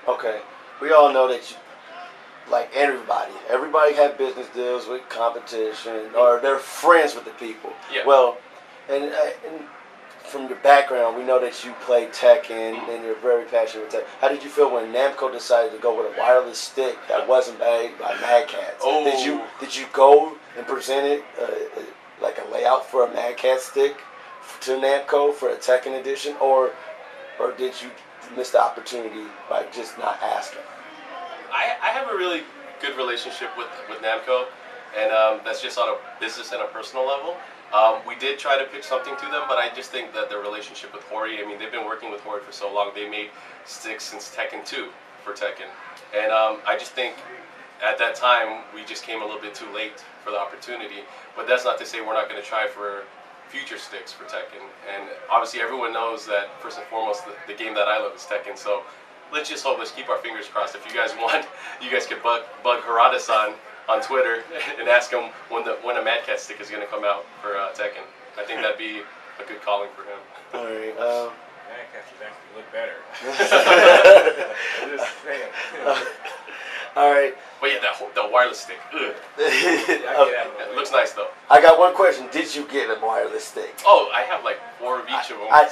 Okay. We all know that you, like everybody had business deals with competition, or they're friends with the people. Yeah. Well, and from your background, we know that you play Tekken and you're very passionate with Tekken. How did you feel when Namco decided to go with a wireless stick that wasn't made by Mad Catz? Oh. Did you go and present it like a layout for a Mad Catz stick to Namco for a Tekken edition, or did you miss the opportunity by just not asking? I have a really good relationship with Namco, and that's just on a business and a personal level. We did try to pitch something to them, but I just think that their relationship with Hori, I mean, they've been working with Hori for so long. They made sticks since Tekken 2 for Tekken. And I just think at that time, we just came a little bit too late for the opportunity. But that's not to say we're not going to try for future sticks for Tekken. And obviously everyone knows that, first and foremost, the game that I love is Tekken. So let's just hope, let's keep our fingers crossed. If you guys want, you guys can bug Harada-san on Twitter and ask him when a Mad Catz stick is going to come out for Tekken. I think that'd be a good calling for him. All right. Mad Catz would actually look better. I'm just saying. All right. But yeah, the wireless stick. Ugh. It looks nice though. I got one question. Did you get a wireless stick? Oh, I have like 4 of each of them. I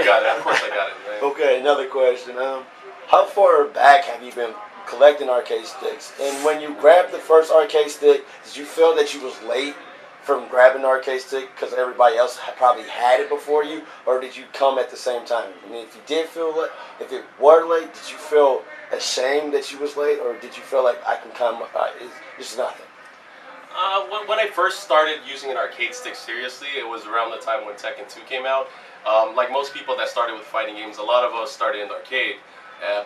got it. Of course I got it. Man. Okay, another question. How far back have you been collecting arcade sticks? And when you grabbed the first arcade stick, did you feel that you was late from grabbing the arcade stick because everybody else probably had it before you, or did you come at the same time? I mean, if you did feel late, if it were late, did you feel ashamed that you was late, or did you feel like I can come? It's nothing. When I first started using an arcade stick seriously, it was around the time when Tekken 2 came out. Like most people that started with fighting games, a lot of us started in the arcade,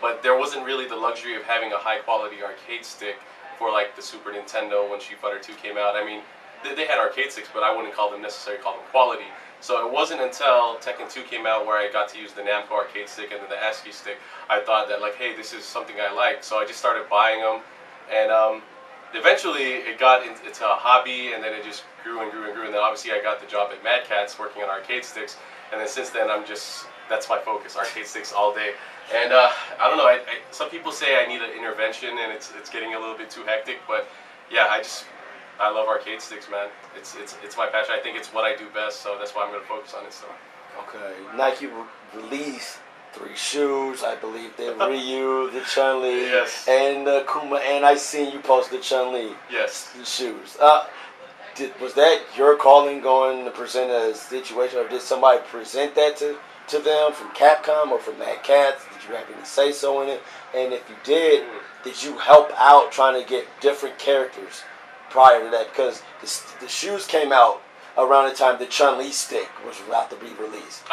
but there wasn't really the luxury of having a high-quality arcade stick for like the Super Nintendo when Street Fighter 2 came out. I mean, they had arcade sticks, but I wouldn't call them necessarily call them quality. So it wasn't until Tekken 2 came out where I got to use the Namco arcade stick and then the ASCII stick, I thought that like, hey, this is something I like. So I just started buying them, and eventually it got into a hobby, and then it just grew and grew and grew. And then obviously I got the job at Mad Catz working on arcade sticks, and then since then that's my focus, arcade sticks all day. And I don't know, some people say I need an intervention and it's getting a little bit too hectic, but yeah, I love arcade sticks, man. It's my passion. I think it's what I do best, so that's why I'm going to focus on it still. Okay. Nike released 3 shoes, I believe. The Ryu, the Chun-Li, yes, and the Kuma, and I seen you post the Chun-Li shoes. Was that your calling going to present a situation, or did somebody present that to them from Capcom or from Mad Catz? Did you have any say-so in it? And if you did you help out trying to get different characters prior to that? Because the shoes came out around the time the Chun-Li stick was about to be released.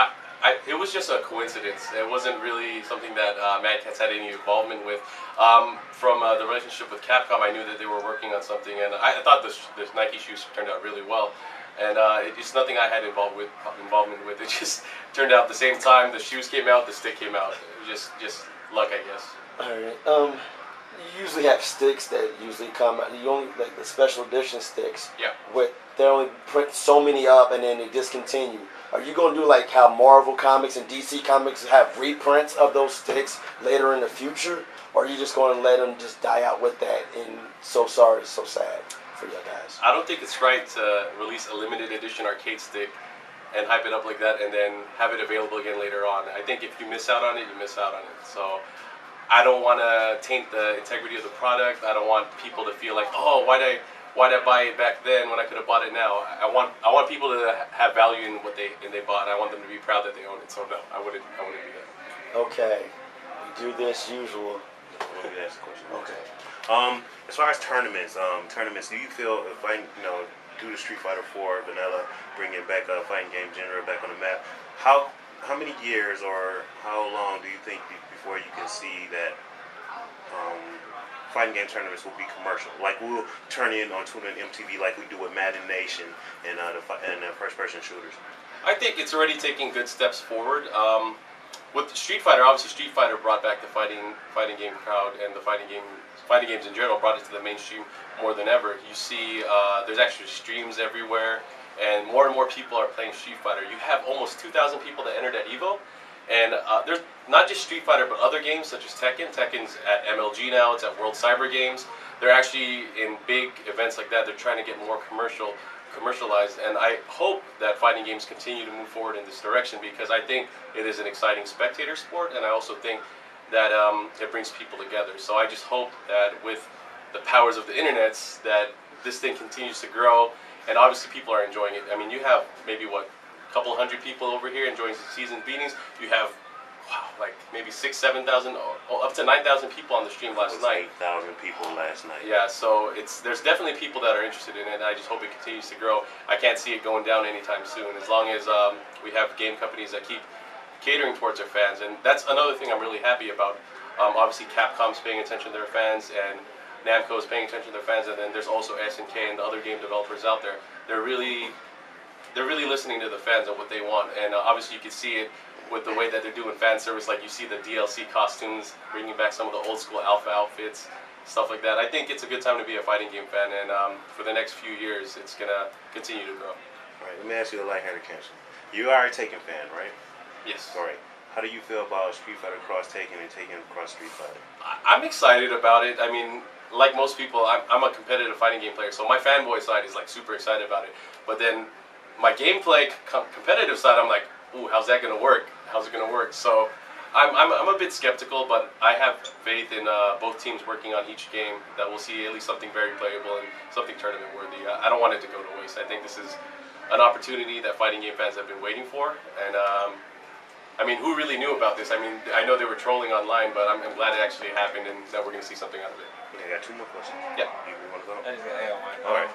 It was just a coincidence. It wasn't really something that Mad Catz had any involvement with. From the relationship with Capcom, I knew that they were working on something, and I thought the Nike shoes turned out really well. And it's nothing I had involvement with. It just turned out the same time the shoes came out, the stick came out. It was just luck, I guess. All right. You usually have sticks that usually come out. You only like the special edition sticks. Yeah. They only print so many up and then they discontinue. Are you going to do like how Marvel Comics and DC Comics have reprints of those sticks later in the future? Or are you just going to let them just die out with that? And so sorry, so sad for you guys. I don't think it's right to release a limited edition arcade stick and hype it up like that and then have it available again later on. I think if you miss out on it, you miss out on it. So I don't want to taint the integrity of the product. I don't want people to feel like, oh, why'd I buy it back then when I could have bought it now? I want people to have value in what they bought. I want them to be proud that they own it. So no, I wouldn't do that. Okay, we do this usual. Let me ask a question. Okay. As far as tournaments, do you feel if do the Street Fighter 4 vanilla, bringing back a fighting game genre back on the map, how many years or how long do you think before you can see that fighting game tournaments will be commercial? Like we'll turn in on Tune In MTV like we do with Madden Nation and the first-person shooters. I think it's already taking good steps forward. With Street Fighter, obviously Street Fighter brought back the fighting game crowd, and the fighting games in general brought it to the mainstream more than ever. You see, there's actually streams everywhere, and more people are playing Street Fighter. You have almost 2,000 people that entered at EVO, And there's not just Street Fighter, but other games such as Tekken. Tekken's at MLG now. It's at World Cyber Games. They're actually in big events like that. They're trying to get more commercialized, and I hope that fighting games continue to move forward in this direction because I think it is an exciting spectator sport, and I also think that it brings people together. So I just hope that with the powers of the internets, that this thing continues to grow, and obviously people are enjoying it. I mean, you have maybe what, a couple hundred people over here enjoying the season beatings. You have like maybe 6,000, 7,000, up to 9,000 people on the stream last night. 8,000 people last night. Yeah, so there's definitely people that are interested in it, and I just hope it continues to grow. I can't see it going down anytime soon, as long as we have game companies that keep catering towards their fans, and that's another thing I'm really happy about. Obviously, Capcom's paying attention to their fans, and Namco's paying attention to their fans, and then there's also SNK and the other game developers out there. They're really listening to the fans and what they want, and obviously you can see it with the way that they're doing fan service. Like you see the DLC costumes, bringing back some of the old school Alpha outfits, stuff like that. I think it's a good time to be a fighting game fan, and for the next few years, it's gonna continue to grow. All right, let me ask you a lighthearted question. You are a Tekken fan, right? Yes. All right. How do you feel about Street Fighter Cross Tekken and Tekken Cross Street Fighter? I'm excited about it. I mean, like most people, I'm a competitive fighting game player, so my fanboy side is like super excited about it. But then my gameplay competitive side, I'm like, ooh, how's that gonna work? How's it gonna work? So I'm a bit skeptical, but I have faith in both teams working on each game that we'll see at least something very playable and something tournament worthy. I don't want it to go to waste. I think this is an opportunity that fighting game fans have been waiting for, and I mean, who really knew about this? I mean, I know they were trolling online, but I'm glad it actually happened and that we're going to see something out of it. Yeah, I got two more questions. Yeah. You want to go? I just got to add on mine. All right.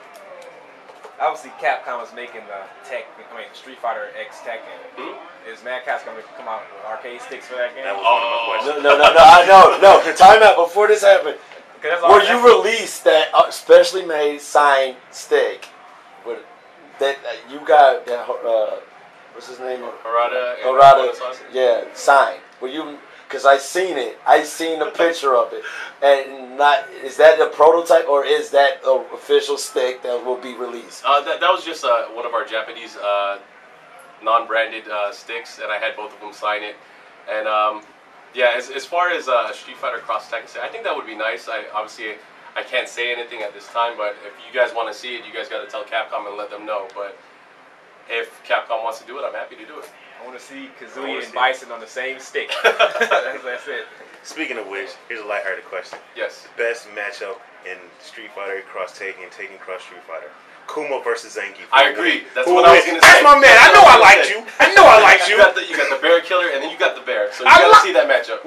Obviously, Capcom is making the Street Fighter X Tekken. Is Mad Catz going to come out with arcade sticks for that game? That was one of my questions. No, I know. No, time out before this happened. Where you released that specially made signed stick, that you got that what's his name? Harada. Yeah, signed. Were you? Because I seen it. I seen a picture of it, and is that the prototype or is that the official stick that will be released? That was just one of our Japanese non-branded sticks, and I had both of them sign it. And yeah, as far as Street Fighter Cross Tekken, I think that would be nice. I can't say anything at this time, but if you guys want to see it, you guys got to tell Capcom and let them know. But if Capcom wants to do it, I'm happy to do it. I want to see Kazooie and Bison on the same stick. That's it. Speaking of which, here's a lighthearted question. Yes. Best matchup in Street Fighter Cross Tekken, Tekken Cross Street Fighter. Kuma versus Zangief. I agree. That's what I was going to say. That's my man. I know I liked you. I know I liked you. You got the bear killer, and then you got the bear. So you got to see that matchup.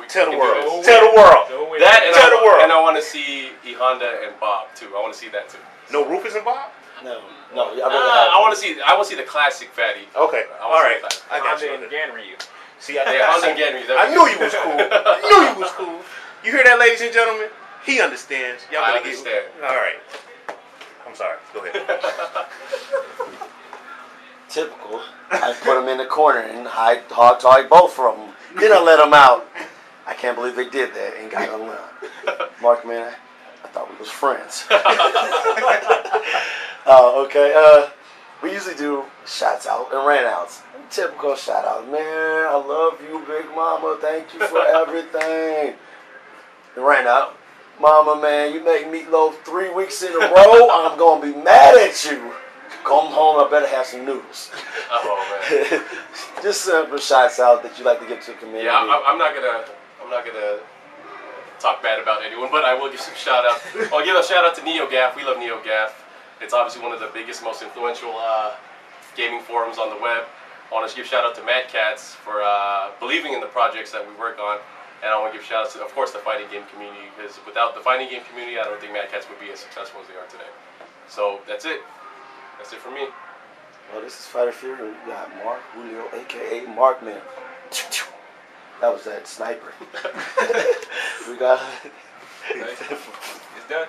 Tell the world. Tell the world. Tell the world. And I want to see E-Honda and Bob too. I want to see that too. No Rufus and Bob? No. I want to see the classic fatty. Okay. All right. I got you. And Ganryu. See, Honda and Ganryu. I knew you was cool. I knew you was cool. You hear that, ladies and gentlemen? He understands. I understand. All right. I'm sorry. Go ahead. Typical. I put them in the corner and hog tied both of them. Then I let them out. I can't believe they did that and got them out. Markman, I thought we was friends. Okay. We usually do shots out and ran outs. Typical shout out. Man, I love you, Big Mama. Thank you for everything. And ran out. Mama, man, you make meatloaf 3 weeks in a row. I'm going to be mad at you. Come home, I better have some noodles. Oh, man. Just simple shots out that you like to give to the community. Yeah, I'm not gonna talk bad about anyone, but I will give some shout out. I'll give a shout out to NeoGaf. We love NeoGaf. It's obviously one of the biggest, most influential gaming forums on the web. I want to give shout out to Mad Catz for believing in the projects that we work on. And I want to give shout out to, of course, the fighting game community, because without the fighting game community, I don't think Mad Catz would be as successful as they are today. So that's it. That's it for me. Well, this is Fighter Fury. We got Mark Julio, a.k.a. Markman. That was that sniper. We got... It's done.